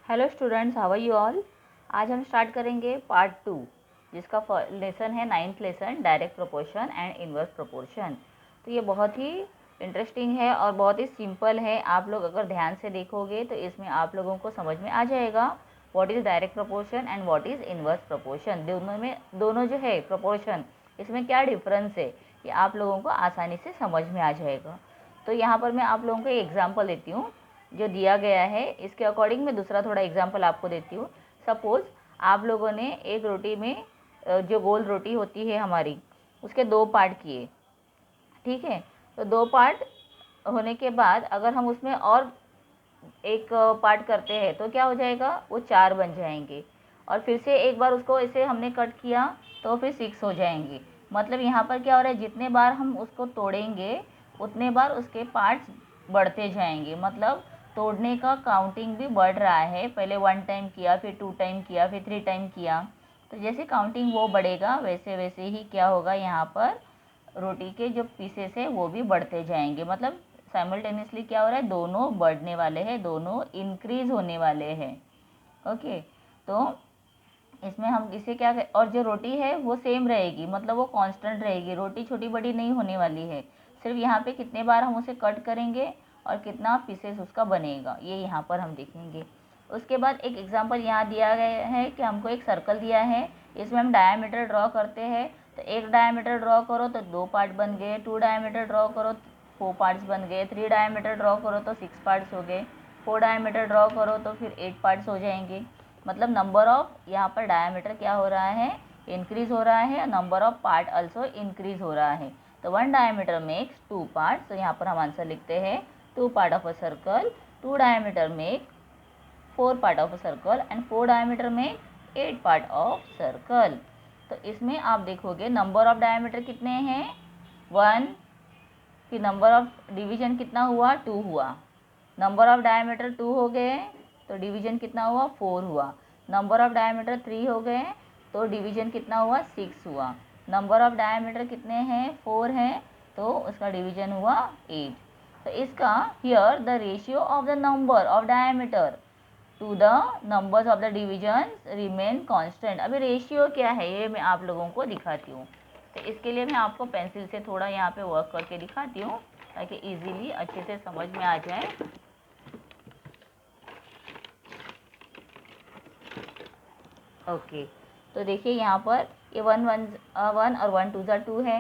Hello students, how are you all. आज हम start करेंगे पार्ट 2, जिसका लेसन है 9th lesson, direct proportion and inverse proportion. तो ये बहुत ही इंटरेस्टिंग है और बहुत ही सिंपल है। आप लोग अगर ध्यान से देखोगे तो इसमें आप लोगों को समझ में आ जाएगा what is direct proportion and what is inverse proportion. दोनों जो है प्रोपोर्शन, इसमें क्या डिफरेंस है ये आप लोगों को आसानी से समझ में आ जाएगा। तो यहाँ पर मैं आप लोगों को एक एग्जाम्पल देती हूँ जो दिया गया है। इसके अकॉर्डिंग मैं दूसरा थोड़ा एग्जाम्पल आपको देती हूँ। सपोज़ आप लोगों ने एक रोटी में जो गोल रोटी होती है हमारी, उसके 2 पार्ट किए, ठीक है। तो 2 पार्ट होने के बाद अगर हम उसमें और एक पार्ट करते हैं तो क्या हो जाएगा, वो 4 बन जाएंगे। और फिर से एक बार उसको ऐसे हमने कट किया तो फिर 6 हो जाएंगे। मतलब यहाँ पर क्या हो रहा है, जितने बार हम उसको तोड़ेंगे उतने बार उसके पार्ट्स बढ़ते जाएंगे। मतलब तोड़ने का काउंटिंग भी बढ़ रहा है। पहले 1 टाइम किया, फिर 2 टाइम किया, फिर 3 टाइम किया। तो जैसे काउंटिंग वो बढ़ेगा वैसे वैसे ही क्या होगा, यहाँ पर रोटी के जो पीसेस है वो भी बढ़ते जाएंगे। मतलब साइमल्टेनियसली क्या हो रहा है, दोनों बढ़ने वाले हैं, दोनों इंक्रीज होने वाले हैं। ओके, तो इसमें हम इसे क्या और जो रोटी है वो सेम रहेगी, मतलब वो कांस्टेंट रहेगी। रोटी छोटी बड़ी नहीं होने वाली है। सिर्फ यहाँ पे कितने बार हम उसे कट करेंगे और कितना पीसेस उसका बनेगा, ये यहाँ पर हम देखेंगे। उसके बाद एक एग्जांपल यहाँ दिया गया है कि हमको एक सर्कल दिया है, इसमें हम डायमीटर ड्रॉ करते हैं। तो एक डायमीटर ड्रॉ करो तो 2 पार्ट बन गए, 2 डायमीटर ड्रॉ करो 4 पार्ट्स बन गए, 3 डायमीटर ड्रॉ करो तो 6 पार्ट्स हो गए, 4 डायमीटर ड्रॉ करो तो फिर 8 पार्ट्स हो जाएंगे। मतलब नंबर ऑफ यहाँ पर डायमीटर क्या हो रहा है, इंक्रीज हो रहा है। Number of part also increase हो रहा है। तो 1 डायमीटर मेक्स 2 पार्ट्स। तो यहाँ पर हम आंसर लिखते हैं 2 part of a circle, 2 diameter make 4 part of a circle and 4 diameter make 8 part of circle. तो इसमें आप देखोगे नंबर ऑफ डायमीटर कितने हैं, 1। फिर नंबर ऑफ डिवीजन कितना हुआ, 2 हुआ। नंबर ऑफ डायमीटर 2 हो गए तो डिवीजन कितना हुआ, 4 हुआ। नंबर ऑफ डायमीटर 3 हो गए तो डिवीजन कितना हुआ, 6 हुआ। नंबर ऑफ डायमीटर कितने हैं, 4 हैं, तो उसका डिवीजन हुआ 8। तो इसका here the ratio of the number of diameter to the numbers of the division remain constant. अभी रेशियो क्या है ये मैं आप लोगों को दिखाती हूँ। तो इसके लिए मैं आपको पेंसिल से थोड़ा यहाँ पे वर्क करके दिखाती हूँ ताकि इजीली अच्छे से समझ में आ जाए। ओके, तो देखिए यहाँ पर ये 1 और 1 2 ज़ा 2 है।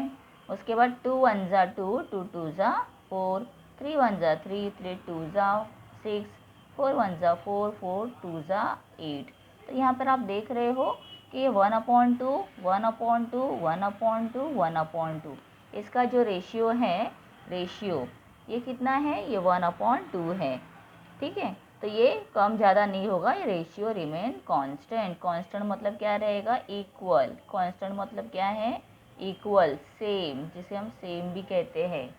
उसके बाद 2 1 ज़ा 2, 2 2 ज़ा 4, 3 1 ज़ा 3, 3 2 ज़ा 6, 4 1 ज़ा 4, 4 2 ज़ा 8। तो यहाँ पर आप देख रहे हो कि ये 1/2, 1/2, 1/2, 1/2, इसका जो रेशियो है, ये कितना है, ये 1/2 है। ठीक है, तो ये कम ज़्यादा नहीं होगा, ये रेशियो रिमेन कांस्टेंट। कांस्टेंट मतलब क्या रहेगा, इक्वल। कांस्टेंट मतलब क्या है, इक्वल, सेम, जिसे हम सेम भी कहते हैं।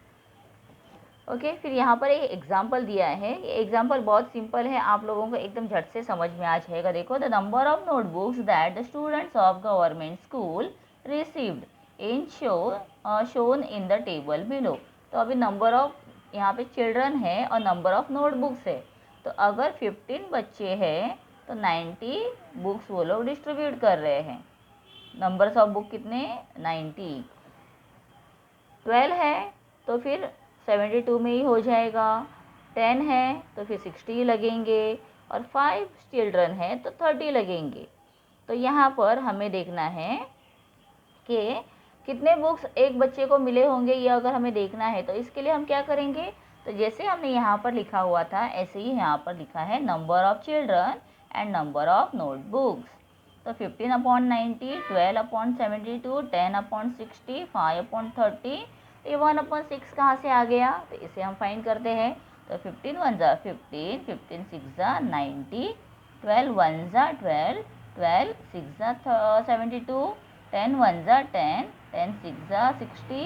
ओके, फिर यहाँ पर एक एग्जाम्पल दिया है। ये एग्जाम्पल बहुत सिंपल है, आप लोगों को एकदम झट से समझ में आ जाएगा। देखो, the number of notebooks that the students of government school received in shown in the table below. तो अभी नंबर ऑफ यहाँ पे चिल्ड्रन है और नंबर ऑफ नोटबुक्स है। तो अगर 15 बच्चे हैं तो 90 बुक्स वो लोग डिस्ट्रीब्यूट कर रहे हैं। नंबर्स ऑफ बुक कितने, 90। 12 है तो फिर 72 में ही हो जाएगा। 10 है तो फिर 60 लगेंगे और 5 चिल्ड्रन है तो 30 लगेंगे। तो यहाँ पर हमें देखना है कि कितने बुक्स एक बच्चे को मिले होंगे, ये अगर हमें देखना है तो इसके लिए हम क्या करेंगे, तो जैसे हमने यहाँ पर लिखा हुआ था ऐसे ही यहाँ पर लिखा है number of children and number of notebooks. तो 15/90, 12/72, 10/60, 5/30। ये 1/6 कहाँ से आ गया, तो इसे हम फाइंड करते हैं। तो 15 1 ज़ा 15, 15 6 ज़ा 90, 12 1 ज़ा 12, 12 6 ज़ा 72, 10 1 ज़ा 10, 10 6 ज़ा 60,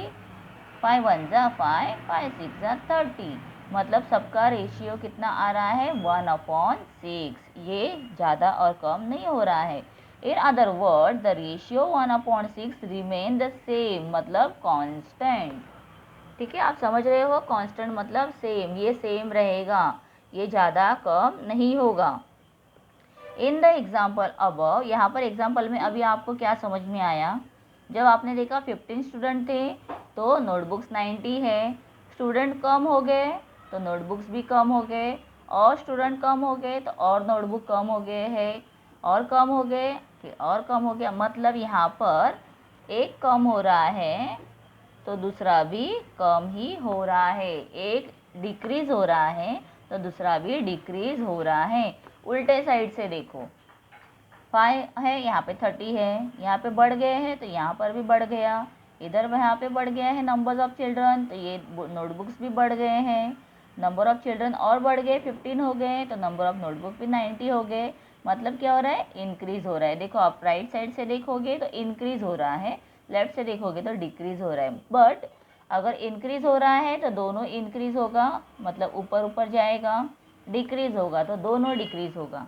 5 1 ज़ा 5, 5 6 ज़ा 30। मतलब सबका रेशियो कितना आ रहा है, 1/6। ये ज़्यादा और कम नहीं हो रहा है। In other word the ratio 1/6 remain the same, मतलब कांस्टेंट। ठीक है, आप समझ रहे हो, कांस्टेंट मतलब सेम, ये सेम रहेगा, ये ज़्यादा कम नहीं होगा। इन द एग्जाम्पल अबव, यहाँ पर एग्जाम्पल में अभी आपको क्या समझ में आया? जब आपने देखा 15 स्टूडेंट थे तो नोटबुक्स 90 है, स्टूडेंट कम हो गए तो नोटबुक्स भी कम हो गए, और स्टूडेंट कम हो गए तो और नोटबुक कम हो गए हैं, और कम हो गए फिर और कम हो गया। मतलब यहाँ पर एक कम हो रहा है तो दूसरा भी कम ही हो रहा है, एक डिक्रीज हो रहा है तो दूसरा भी डिक्रीज हो रहा है। उल्टे साइड से देखो, 5 है, यहाँ पे 30 है, यहाँ पे बढ़ गए हैं तो यहाँ पर भी बढ़ गया, इधर यहाँ पे बढ़ गया है नंबर्स ऑफ चिल्ड्रन, तो ये नोटबुक्स भी बढ़ गए हैं, नंबर ऑफ चिल्ड्रन और बढ़ गए, 15 हो गए तो नंबर ऑफ नोटबुक भी 90 हो गए। मतलब क्या हो रहा है? इंक्रीज हो रहा है। देखो आप राइट साइड से देखोगे तो इंक्रीज हो रहा है, लेफ्ट से देखोगे तो डिक्रीज हो रहा है। बट अगर इंक्रीज हो रहा है तो दोनों इंक्रीज होगा, मतलब ऊपर ऊपर जाएगा, डिक्रीज होगा तो दोनों डिक्रीज होगा,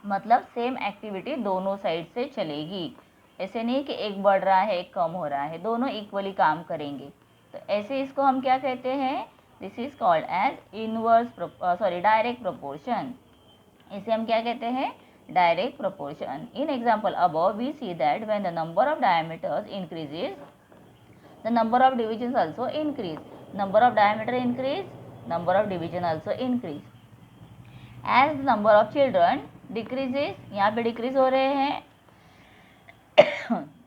मतलब सेम एक्टिविटी दोनों साइड से चलेगी। ऐसे नहीं कि एक बढ़ रहा है एक कम हो रहा है, दोनों इक्वली काम करेंगे। तो ऐसे इसको हम क्या कहते हैं? This is called as direct proportion. इसे हम क्या कहते हैं? Direct proportion. In example above we see that when the number of diameters increases the number of divisions also increase, number of diameter increase, number of division also increase. As the number of children decreases, यहाँ पे decrease हो रहे हैं,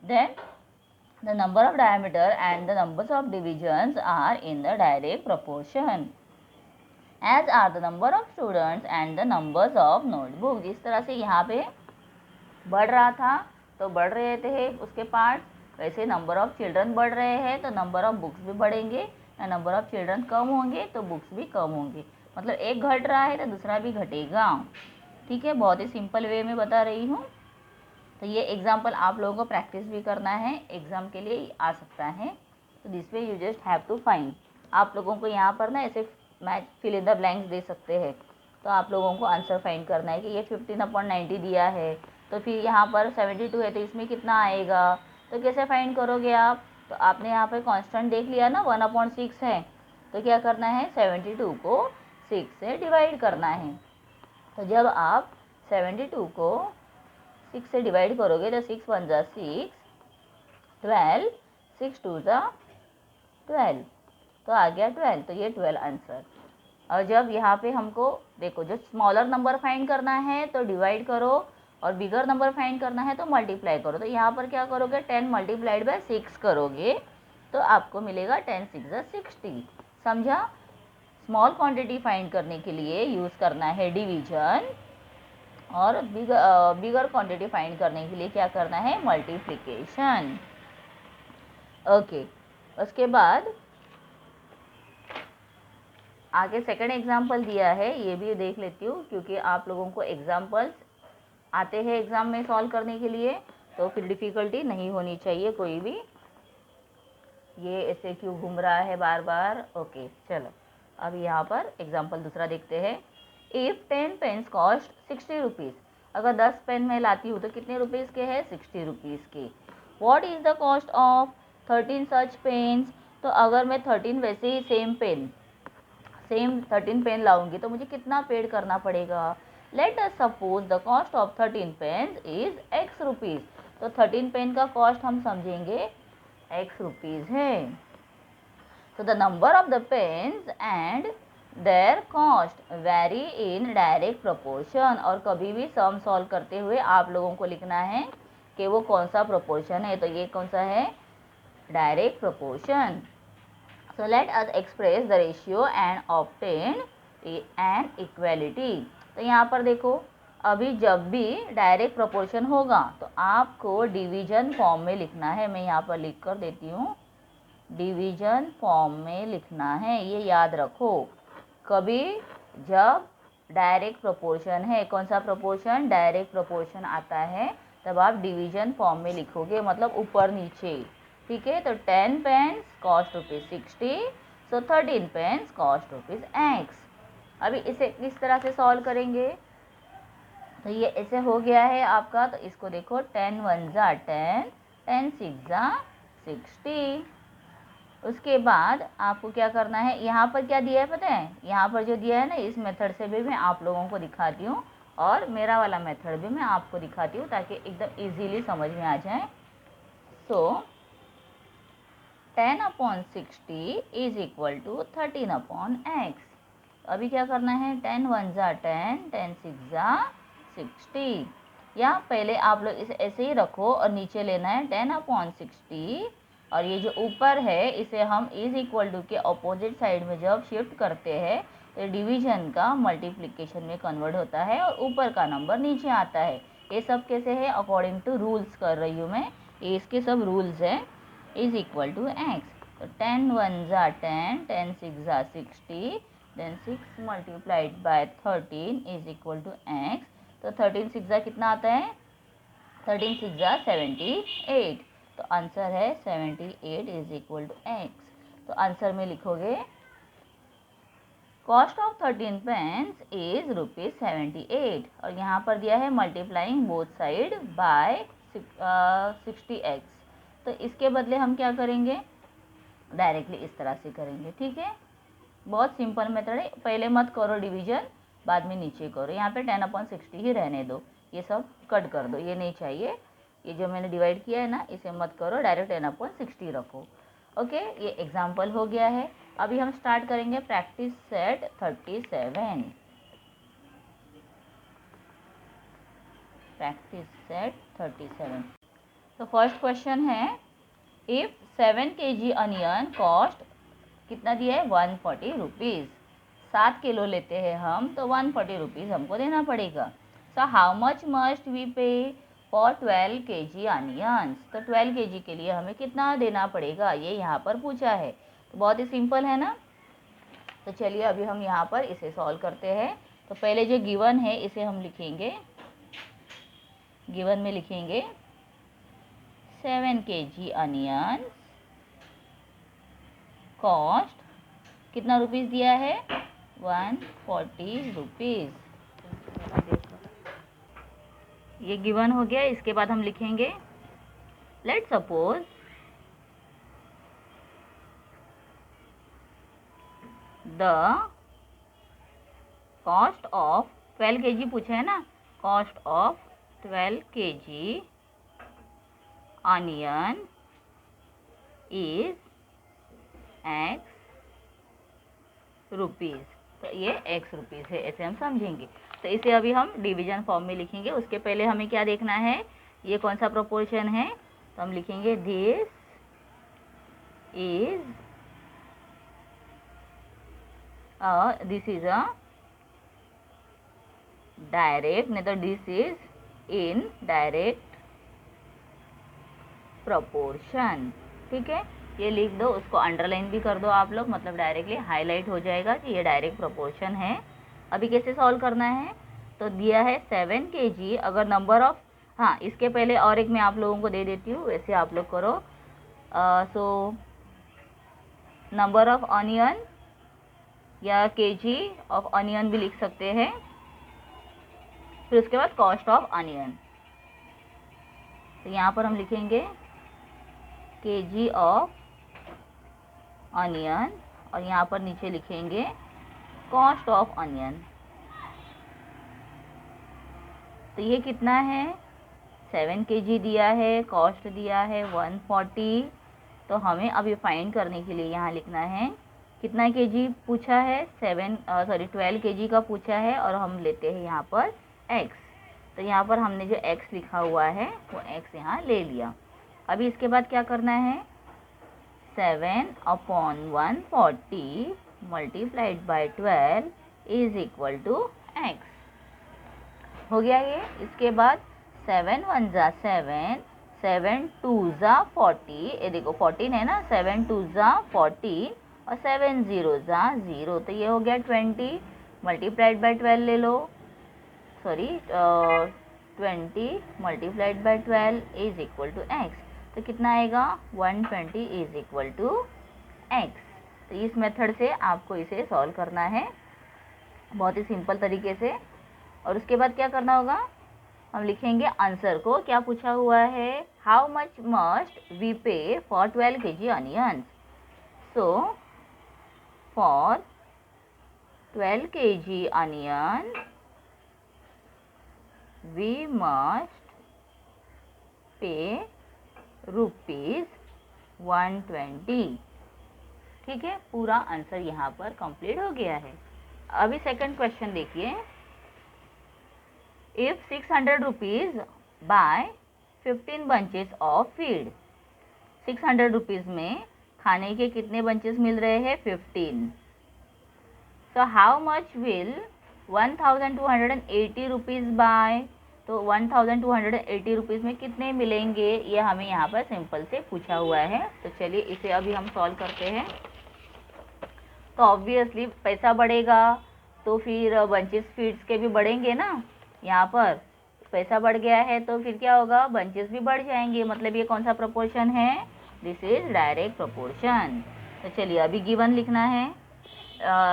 then the number of diameter and the numbers of divisions are in the direct proportion, as are the number of students and the numbers of notebook। जिस तरह से यहाँ पे बढ़ रहा था तो बढ़ रहे थे उसके पार्ट, वैसे नंबर ऑफ चिल्ड्रन बढ़ रहे हैं तो नंबर ऑफ बुक्स भी बढ़ेंगे, या नंबर ऑफ चिल्ड्रन कम होंगे तो बुक्स भी कम होंगे। मतलब एक घट रहा है तो दूसरा भी घटेगा। ठीक है, बहुत ही सिंपल वे में बता रही हूँ। तो ये एग्जाम्पल आप लोगों को प्रैक्टिस भी करना है, एग्ज़ाम के लिए आ सकता है। तो this way you just have to find. आप लोगों को यहाँ पर ना ऐसे match fill in the blanks दे सकते हैं, तो आप लोगों को आंसर फाइंड करना है कि ये 15/90 दिया है, तो फिर यहाँ पर 72 है तो इसमें कितना आएगा। तो कैसे फाइंड करोगे आप? तो आपने यहाँ पर कांस्टेंट देख लिया ना, 1/6 है, तो क्या करना है? 72 को 6 से डिवाइड करना है। तो जब आप 72 को 6 से डिवाइड करोगे तो 6 1 जा 6, 12, 6 2 जा 12, तो आ गया 12। तो ये 12 आंसर। और जब यहाँ पे हमको देखो, जो स्मॉलर नंबर फाइंड करना है तो डिवाइड करो, और बिगर नंबर फाइंड करना है तो मल्टीप्लाई करो। तो यहाँ पर क्या करोगे? 10 मल्टीप्लाइड बाय 6 करोगे तो आपको मिलेगा 10 6 जा 60। समझा? स्मॉल क्वांटिटी फाइंड करने के लिए यूज़ करना है डिवीजन, और बिगर क्वांटिटी फाइंड करने के लिए क्या करना है? मल्टीप्लिकेशन। ओके, उसके बाद आगे सेकंड एग्जाम्पल दिया है, ये भी देख लेती हूँ, क्योंकि आप लोगों को एग्जाम्पल्स आते हैं एग्ज़ाम में सॉल्व करने के लिए, तो फिर डिफ़िकल्टी नहीं होनी चाहिए कोई भी। ये ऐसे क्यों घूम रहा है बार बार? ओके चलो, अब यहाँ पर एग्जाम्पल दूसरा देखते हैं। इफ़ 10 पेन्स कॉस्ट 60 रुपीज़, अगर 10 पेन मैं लाती हूँ तो कितने रुपीज़ के हैं? 60 रुपीज़ के। What is the cost of 13 such pens, तो अगर मैं 13 वैसे ही सेम 13 पेन लाऊंगी तो मुझे कितना पेड करना पड़ेगा? Let us suppose the cost of 13 pens is x rupees, तो 13 पेन का कॉस्ट हम समझेंगे x रुपीज़ है। तो the number of the pens and their cost vary in direct proportion, और कभी भी सम सॉल्व करते हुए आप लोगों को लिखना है कि वो कौन सा प्रोपोर्शन है। तो ये कौन सा है? Direct proportion. So let us express the ratio and obtain an equality। तो यहाँ पर देखो, अभी जब भी डायरेक्ट प्रोपोर्शन होगा तो आपको डिवीजन फॉर्म में लिखना है। मैं यहाँ पर लिख कर देती हूँ, डिवीजन फॉर्म में लिखना है, ये याद रखो। कभी जब डायरेक्ट प्रोपोर्शन है, कौन सा प्रोपोर्शन? डायरेक्ट प्रोपोर्शन आता है, तब आप डिवीजन फॉर्म में लिखोगे, मतलब ऊपर नीचे। ठीक है, तो 10 पेन्स कॉस्ट ₹60, सो 13 पेन्स कॉस्ट ₹x। अभी इसे किस तरह से सॉल्व करेंगे? तो ये ऐसे हो गया है आपका, तो इसको देखो, 10 1 जा 10, 10 6 जा 60। उसके बाद आपको क्या करना है? यहाँ पर क्या दिया है पता है? यहाँ पर जो दिया है ना, इस मेथड से भी मैं आप लोगों को दिखाती हूँ, और मेरा वाला मेथड भी मैं आपको दिखाती हूँ ताकि एकदम इजीली समझ में आ जाए। सो 10/60 इज इक्वल टू 13/x। अभी क्या करना है, 10 1 जा 10, 10 6 जा 60, या पहले आप लोग इसे ऐसे ही रखो और नीचे लेना है 10/60, और ये जो ऊपर है इसे हम इज इक्वल टू के अपोजिट साइड में जब शिफ्ट करते हैं तो डिवीजन का मल्टीप्लिकेशन में कन्वर्ट होता है और ऊपर का नंबर नीचे आता है। ये सब कैसे है, अकॉर्डिंग टू रूल्स कर रही हूँ मैं, ये इसके सब रूल्स हैं। इज इक्वल टू एक्स, तो 10 1 जा 10, 10 6 जा 60, then 6 multiplied by 13 is equal to x. तो 13 6 जा कितना आता है, 13 6 जा 78, तो आंसर है 78 इज इक्वल टू एक्स। तो आंसर में लिखोगे कॉस्ट ऑफ 13 पेंस इज ₹78, और यहाँ पर दिया है multiplying both side by 60x। तो इसके बदले हम क्या करेंगे, डायरेक्टली इस तरह से करेंगे। ठीक है, बहुत सिंपल मेथड है, पहले मत करो डिवीजन, बाद में नीचे करो। यहाँ पे 10/60 ही रहने दो, ये सब कट कर दो, ये नहीं चाहिए। ये जो मैंने डिवाइड किया है ना, इसे मत करो, डायरेक्ट 10/60 रखो। ओके, ये एग्जाम्पल हो गया है। अभी हम स्टार्ट करेंगे प्रैक्टिस सेट 37। Practice set 37। तो फर्स्ट क्वेश्चन है, इफ 7 kg अनियन कॉस्ट कितना दिया है, 140 रुपीज़। 7 किलो लेते हैं हम तो 140 रुपीज़ हमको देना पड़ेगा। So how much must we pay for 12 kg onions. तो 12 kg के लिए हमें कितना देना पड़ेगा, ये यहाँ पर पूछा है। तो बहुत ही सिंपल है ना। तो चलिए अभी हम यहाँ पर इसे सॉल्व करते हैं। तो पहले जो गिवन है इसे हम लिखेंगे, गिवन में लिखेंगे 7 kg अनियन कॉस्ट कितना रुपीज़ दिया है, 140 रुपीज़। ये गिवन हो गया। इसके बाद हम लिखेंगे let suppose the cost of 12 kg पूछा है ना, cost of 12 kg onion is x rupees. तो ये एक्स रुपीज़ है, ऐसे हम समझेंगे। तो इसे अभी हम डिवीजन फॉर्म में लिखेंगे। उसके पहले हमें क्या देखना है, ये कौन सा प्रोपोर्शन है। तो हम लिखेंगे दिस इज अ डायरेक्ट, नहीं तो this is in direct proportion. ठीक है, ये लिख दो, उसको अंडरलाइन भी कर दो आप लोग, मतलब डायरेक्टली हाईलाइट हो जाएगा कि ये डायरेक्ट प्रोपोर्शन है। अभी कैसे सॉल्व करना है, तो दिया है 7 kg, अगर नंबर ऑफ, हाँ इसके पहले और एक मैं आप लोगों को दे देती हूँ, वैसे आप लोग करो। सो नंबर ऑफ ऑनियन या kg ऑफ ऑनियन भी लिख सकते हैं, फिर उसके बाद कॉस्ट ऑफ ऑनियन। तो यहाँ पर हम लिखेंगे kg ऑफ ऑनियन, और यहाँ पर नीचे लिखेंगे कॉस्ट ऑफ ऑनियन। तो ये कितना है, 7 kg दिया है, कॉस्ट दिया है 140। तो हमें अभी फाइंड करने के लिए यहाँ लिखना है कितना kg पूछा है, 12 kg का पूछा है, और हम लेते हैं यहाँ पर x। तो यहाँ पर हमने जो x लिखा हुआ है वो x यहाँ ले लिया। अभी इसके बाद क्या करना है, 7/140 multiplied by 12 is equal to x। हो गया ये। इसके बाद 7 1 जा 7, 7 2 जा 40, ये देखो 14 है ना, 7 2 जा 40 और 7 0 जा 0, तो ये हो गया 20 मल्टीप्लाइड बाय 12 ले लो, sorry 20 multiplied by 12 is equal to x। तो कितना आएगा, 120 इज इक्वल टू x। तो इस मेथड से आपको इसे सॉल्व करना है, बहुत ही सिंपल तरीके से। और उसके बाद क्या करना होगा, हम लिखेंगे आंसर को, क्या पूछा हुआ है, how much must we pay for 12 kg onions. So for 12 kg onion we must pay ₹120। ठीक है, पूरा आंसर यहाँ पर कंप्लीट हो गया है। अभी सेकंड क्वेश्चन देखिए, if 600 rupees buy 15 bunches of feed. 600 rupees में खाने के कितने बंचेस मिल रहे हैं? 15। So how much will 1280 rupees buy, तो 1280 रुपीज़ में कितने मिलेंगे, ये हमें यहाँ पर सिंपल से पूछा हुआ है। तो चलिए इसे अभी हम सॉल्व करते हैं। तो ऑब्वियसली पैसा बढ़ेगा तो फिर बंचेस फीड्स के भी बढ़ेंगे ना। यहाँ पर पैसा बढ़ गया है तो फिर क्या होगा, बंचेस भी बढ़ जाएंगे। मतलब ये कौन सा प्रोपोर्शन है? This is direct proportion. तो चलिए अभी गिवन लिखना है।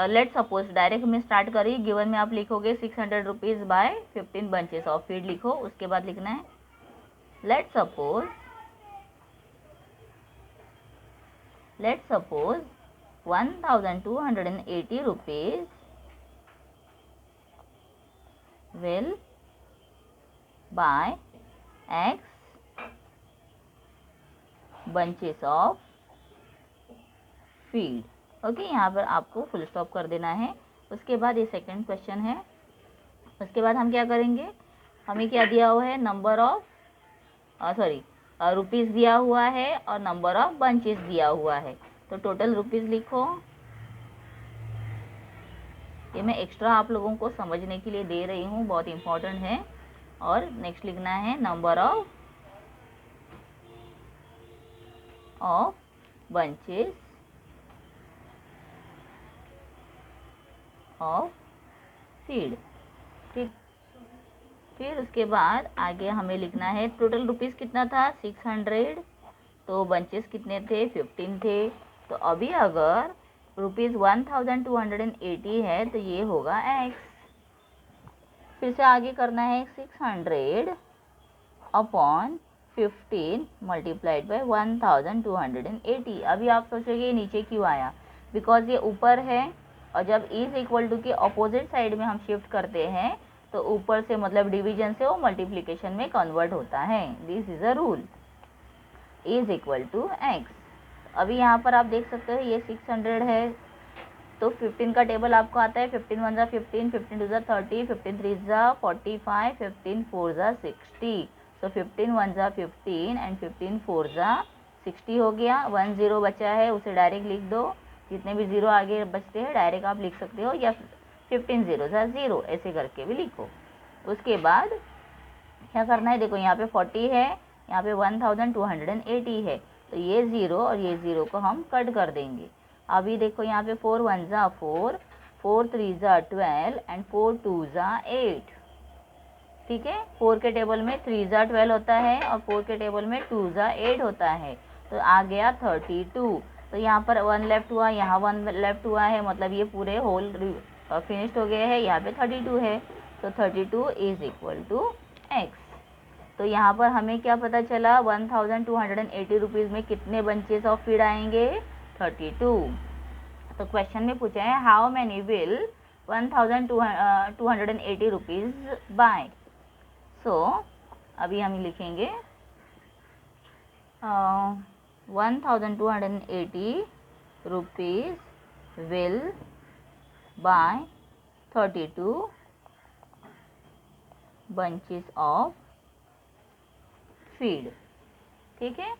लेट सपोज डायरेक्ट में स्टार्ट करिए। गिवन में आप लिखोगे 600 rupees buy 15 bunches of feed लिखो। उसके बाद लिखना है let suppose 1280 rupees will buy X bunches of feed. Okay, यहाँ पर आपको फुल स्टॉप कर देना है। उसके बाद ये सेकंड क्वेश्चन है। उसके बाद हम क्या करेंगे, हमें क्या दिया हुआ है, नंबर ऑफ रुपीज़ दिया हुआ है और नंबर ऑफ बंचेस दिया हुआ है। तो टोटल रुपीज़ लिखो। ये मैं एक्स्ट्रा आप लोगों को समझने के लिए दे रही हूँ, बहुत इम्पोर्टेंट है। और नेक्स्ट लिखना है number of bunches of feed. ठीक, फिर उसके बाद आगे हमें लिखना है टोटल रुपीज़ कितना था, 600। तो बंचेस कितने थे, 15 थे। तो अभी अगर ₹1280 है तो ये होगा X। फिर से आगे करना है 600 अपॉन 15 मल्टीप्लाइड बाय 1280। अभी आप सोचोगे नीचे क्यों आया, बिकॉज ये ऊपर है और जब इज इक्वल टू के अपोजिट साइड में हम शिफ्ट करते हैं तो ऊपर से मतलब डिवीजन से वो मल्टीप्लिकेशन में कन्वर्ट होता है। This is a rule, is equal to x. अभी यहाँ पर आप देख सकते हो ये 600 है तो 15 का टेबल आपको आता है। 15 1 15, 15 2 30, 15 3 45, 15 4 60। तो 15 1 15 एंड 15 4 60 हो गया। 1 0 बचा है उसे डायरेक्ट लिख दो। जितने भी ज़ीरो आगे बचते हैं डायरेक्ट आप लिख सकते हो, या 15 0 0 ऐसे करके भी लिखो। उसके बाद क्या करना है, देखो यहाँ पे 40 है, यहाँ पे 1280 है। तो ये ज़ीरो और ये ज़ीरो को हम कट कर देंगे। अभी देखो यहाँ पे 4 1 4, 4 3 12 एंड 4 2 8। ठीक है, 4 के टेबल में 3 12 होता है और 4 के टेबल में 2 8 होता है। तो आ गया 32। तो यहाँ पर 1 लेफ्ट हुआ, यहाँ 1 लेफ्ट हुआ है, मतलब ये पूरे होल फिनिश्ड हो गए हैं। यहाँ पे 32 है तो 32 इज इक्वल टू एक्स। तो यहाँ पर हमें क्या पता चला, 1280 रुपीज़ में कितने बंचेस ऑफ फीड आएंगे, 32। तो क्वेश्चन में पूछा है how many will 1280 rupees buy. So अभी हम लिखेंगे 1280 rupees will buy 32 bunches of feed. ठीक है,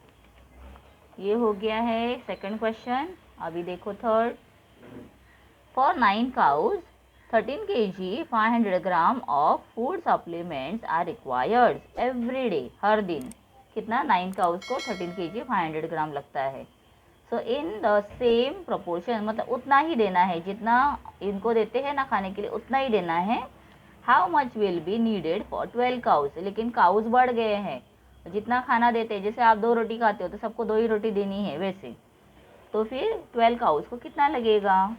ये हो गया है सेकंड क्वेश्चन। अभी देखो third. For 9 cows 13 kg 500 gram of food supplements are required every day. हर दिन कितना, 9 cows को 13 kg 500 ग्राम लगता है। सो इन द सेम प्रोपोर्शन, मतलब उतना ही देना है जितना इनको देते हैं ना खाने के लिए, उतना ही देना है। How much will be needed for 12 cows। लेकिन काउज बढ़ गए हैं, जितना खाना देते हैं, जैसे आप 2 रोटी खाते हो तो सबको 2 ही रोटी देनी है वैसे, तो फिर 12 काउज को कितना लगेगा।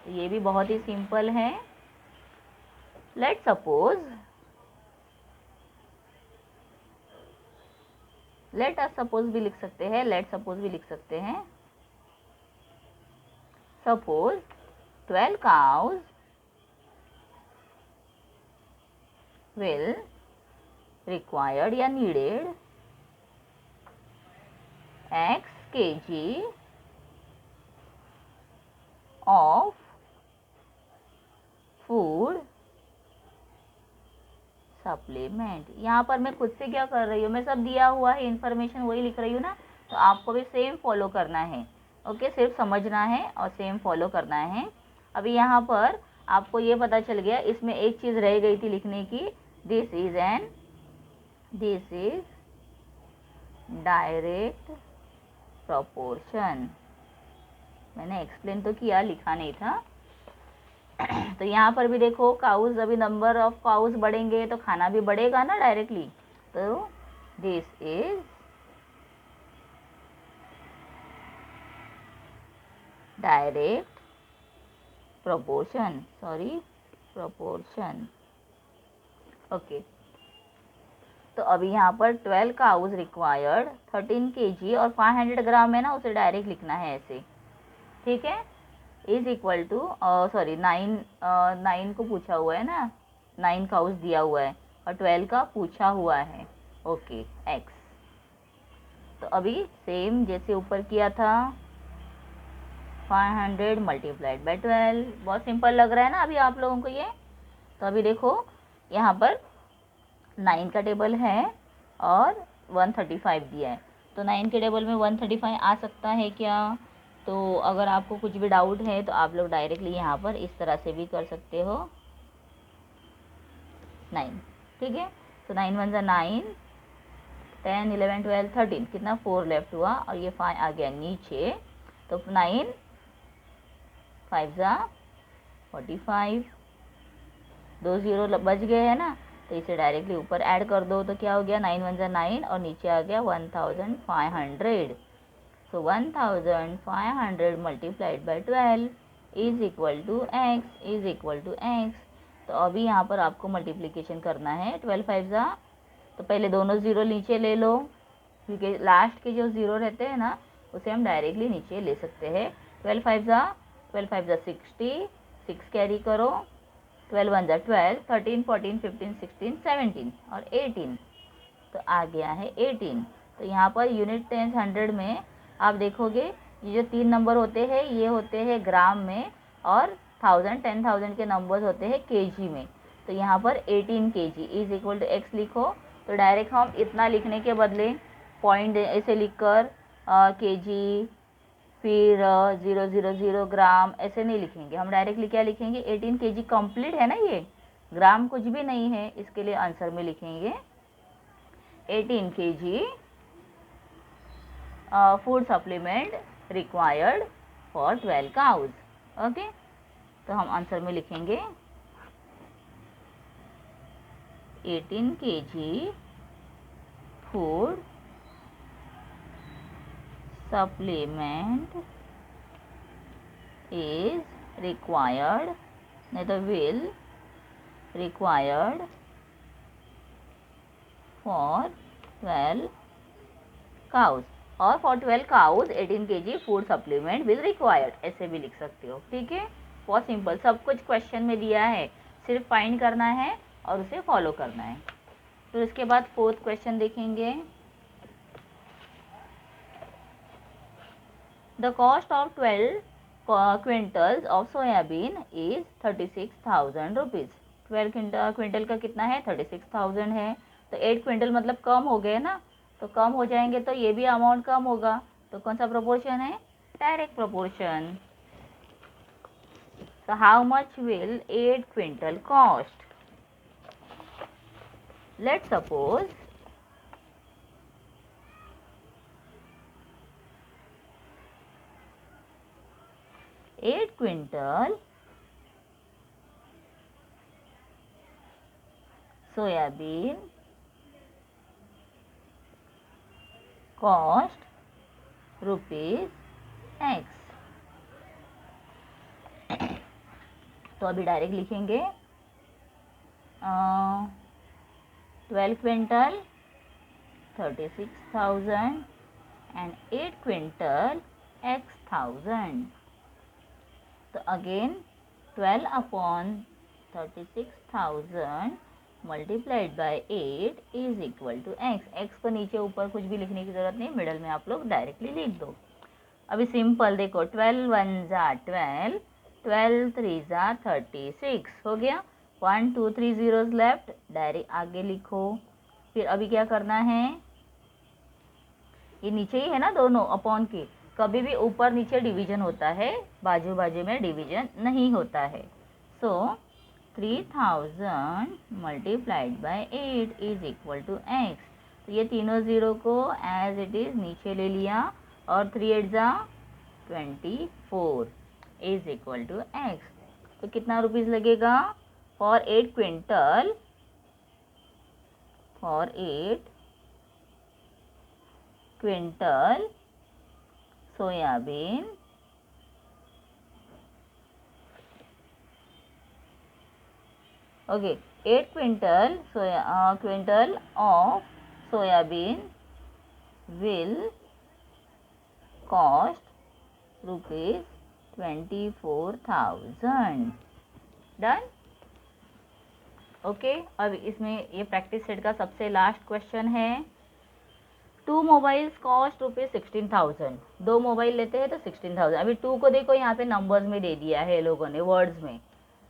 तो ये भी बहुत ही सिंपल है। Let suppose let us suppose भी लिख सकते हैं, लेट सपोज भी लिख सकते हैं। सपोज 12 cows will रिक्वायर्ड या needed x kg of food supplement. यहाँ पर मैं खुद से क्या कर रही हूँ, मैं सब दिया हुआ है इन्फॉर्मेशन वही लिख रही हूँ ना, तो आपको भी सेम फॉलो करना है। ओके, सिर्फ समझना है और सेम फॉलो करना है। अभी यहाँ पर आपको ये पता चल गया, इसमें एक चीज़ रह गई थी लिखने की, दिस इज डायरेक्ट प्रोपोर्शन। मैंने एक्सप्लेन तो किया, लिखा नहीं था। तो यहाँ पर भी देखो, काउज, अभी नंबर ऑफ काउज बढ़ेंगे तो खाना भी बढ़ेगा ना डायरेक्टली। तो this is direct proportion, okay. तो अभी यहाँ पर 12 काउज रिक्वायर्ड 13 kg और 500 ग्राम है ना, उसे डायरेक्ट लिखना है ऐसे, ठीक है। इज इक्वल टू 9 को पूछा हुआ है ना, 9 काउज दिया हुआ है और 12 का पूछा हुआ है, ओके, x। तो अभी सेम जैसे ऊपर किया था, 500 मल्टीप्लाइड बाई 12, बहुत सिंपल लग रहा है ना अभी आप लोगों को ये। तो अभी देखो यहाँ पर 9 का टेबल है और 135 दिया है, तो 9 के टेबल में 135 आ सकता है क्या? तो अगर आपको कुछ भी डाउट है तो आप लोग डायरेक्टली यहाँ पर इस तरह से भी कर सकते हो, 9, ठीक है। तो 9 1 ज़ा 9, 10 11 12 13, कितना 4 लेफ्ट हुआ और ये 5 आ गया नीचे, तो 9 5 ज़ा 45, 2 0 बच गए हैं ना, तो इसे डायरेक्टली ऊपर ऐड कर दो, तो क्या हो गया, 9 1 ज़ा 9 और नीचे आ गया 1500। So 1500 multiplied by 12 is equal to x। तो अभी यहाँ पर आपको मल्टीप्लिकेशन करना है, 12 5 ज़ा, तो पहले दोनों ज़ीरो नीचे ले लो, क्योंकि लास्ट के जो ज़ीरो रहते हैं ना उसे हम डायरेक्टली नीचे ले सकते हैं। 12 5 ज़ा 60, 6 कैरी करो, 12 1 ज़ा 12, 13 14 15 16 17 और 18, तो आ गया है 18। तो यहाँ पर यूनिट टेंस 100 में आप देखोगे ये जो 3 नंबर होते हैं ये होते हैं ग्राम में, और 1000 10,000 के नंबर्स होते हैं केजी में। तो यहाँ पर 18 kg is equal to x लिखो, तो डायरेक्ट हम इतना लिखने के बदले पॉइंट ऐसे लिखकर केजी फिर 000 ग्राम ऐसे नहीं लिखेंगे, हम डायरेक्टली क्या लिखेंगे, 18 kg कंप्लीट है ना, ये ग्राम कुछ भी नहीं है, इसके लिए आंसर में लिखेंगे 18 kg food supplement required for 12 cows. Okay, तो हम आंसर में लिखेंगे 18 kg food supplement is required, नहीं तो विल रिक्वायर्ड फॉर 12 काउज, और for 12 cows 18 kg food supplement will required, ऐसे भी लिख सकते हो, ठीक है। बहुत सिंपल, सब कुछ क्वेश्चन में दिया है, सिर्फ फाइंड करना है और उसे फॉलो करना है। तो इसके बाद 4th क्वेश्चन देखेंगे। The cost of 12 quintals of soybean is 36,000 rupees. 12 quintal का कितना है, 36,000 है, तो 8 क्विंटल मतलब कम हो गए ना, तो कम हो जाएंगे तो ये भी अमाउंट कम होगा, तो कौन सा प्रोपोर्शन है, डायरेक्ट प्रोपोर्शन। तो how much will 8 quintal cost? Let's suppose 8 quintal soybean cost rupees x. तो अभी डायरेक्ट लिखेंगे 12 क्विंटल 36,000 एंड 8 क्विंटल x 1000। तो again 12 upon 36,000 multiplied by 8 is equal to x. X को नीचे ऊपर कुछ भी लिखने की ज़रूरत नहीं, मिडल में आप लोग डायरेक्टली लिख दो। अभी सिंपल देखो, 12 1 जा 12, 12 3 जा 36 हो गया। 1 2 3 zeros लेफ्ट, डायरेक्ट आगे लिखो। फिर अभी क्या करना है, ये नीचे ही है ना दोनों अपॉन के, कभी भी ऊपर नीचे डिवीजन होता है, बाजू बाजू में डिवीजन नहीं होता है। So 3000 multiplied by 8 is equal to x. तो ये तीनों ज़ीरो को एज इट इज़ नीचे ले लिया, और 3 8 जा 24 इज इक्वल टू एक्स। तो कितना रुपीज़ लगेगा for 8 quintal, for 8 quintal soybean, okay 8 quintal of soybean will cost rupees 24,000। Done. Okay, अब इसमें ये प्रैक्टिस सेट का सबसे लास्ट क्वेश्चन है। 2 मोबाइल्स कॉस्ट रुपीज 16,000। 2 मोबाइल लेते हैं तो 16,000। अभी 2 को देखो यहाँ पे नंबर्स में दे दिया है लोगों ने, वर्ड्स में,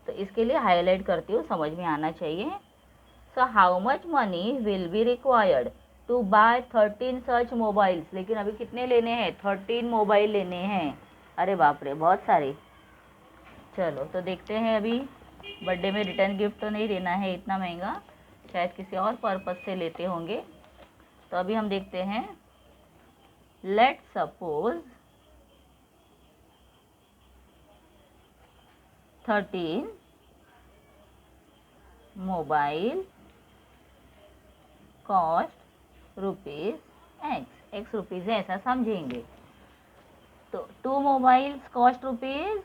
तो इसके लिए हाईलाइट करती हूँ, समझ में आना चाहिए। So how much money will be required to buy 13 such mobiles. लेकिन अभी कितने लेने हैं, 13 मोबाइल लेने हैं। अरे बाप रे, बहुत सारे। चलो तो देखते हैं। अभी बर्थडे में रिटर्न गिफ्ट तो नहीं देना है इतना महंगा, शायद किसी और पर्पज़ से लेते होंगे। तो अभी हम देखते हैं। Let suppose 13 mobile cost rupees x. X rupees है ऐसा समझेंगे। तो 2 मोबाइल्स कॉस्ट रुपीज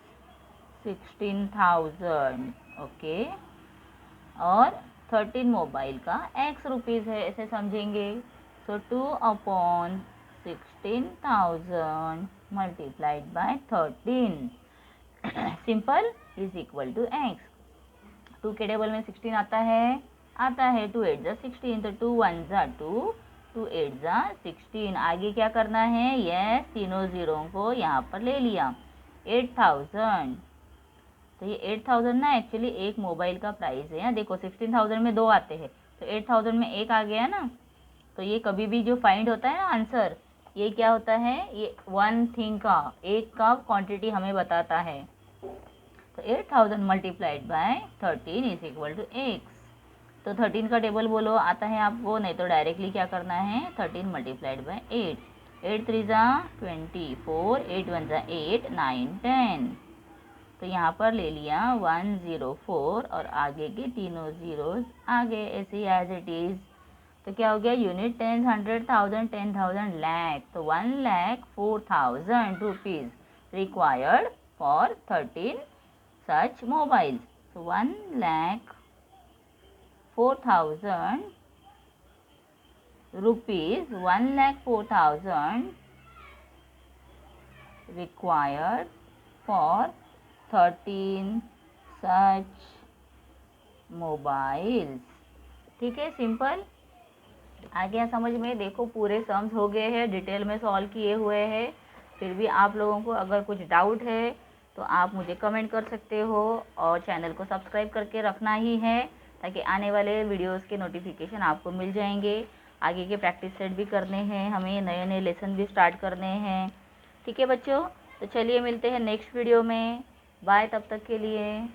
16,000, ओके, और 13 मोबाइल का एक्स रुपीज़ है ऐसे समझेंगे। So 2 upon 16,000 multiplied by 13 simple is equal to x. 2 के टेबल में 16 आता है, 2 8 जा 16, तो 2 1 जा 2, 2 8 जा 16। आगे क्या करना है, यस तीनों ज़ीरो को यहाँ पर ले लिया। 8,000, तो ये 8,000 ना एक्चुअली एक मोबाइल का प्राइस है। यहाँ देखो 16,000 में 2 आते हैं, तो 8,000 में एक आ गया ना। तो ये कभी भी जो फाइंड होता है ना आंसर, ये क्या होता है, ये वन थिंग का, एक का क्वांटिटी हमें बताता है। तो 8,000 multiplied by 13 is equal to x. तो 13 का टेबल बोलो, आता है आपको, नहीं तो डायरेक्टली क्या करना है, 13 मल्टीप्लाइड बाय 8। 8 3 जा 24, 8 1 जा 8, 9 10। तो यहाँ पर ले लिया 104, और आगे के तीनों ज़ीरोज़ आगे ऐसे एज इट इज़। तो क्या हो गया, यूनिट 10 100 1000 10,000 लाख। तो 1,04,000 rupees required for 13 such mobiles. So 1,04,000 rupees, 1,04,000 required for 13 such mobiles। ठीक है, सिंपल आ गया समझ में। देखो पूरे सम्स हो गए हैं, डिटेल में सॉल्व किए हुए हैं। फिर भी आप लोगों को अगर कुछ डाउट है तो आप मुझे कमेंट कर सकते हो, और चैनल को सब्सक्राइब करके रखना ही है, ताकि आने वाले वीडियोस के नोटिफिकेशन आपको मिल जाएंगे। आगे के प्रैक्टिस सेट भी करने हैं हमें, नए नए लेसन भी स्टार्ट करने हैं। ठीक है बच्चों, तो चलिए मिलते हैं नेक्स्ट वीडियो में। बाय तब तक के लिए।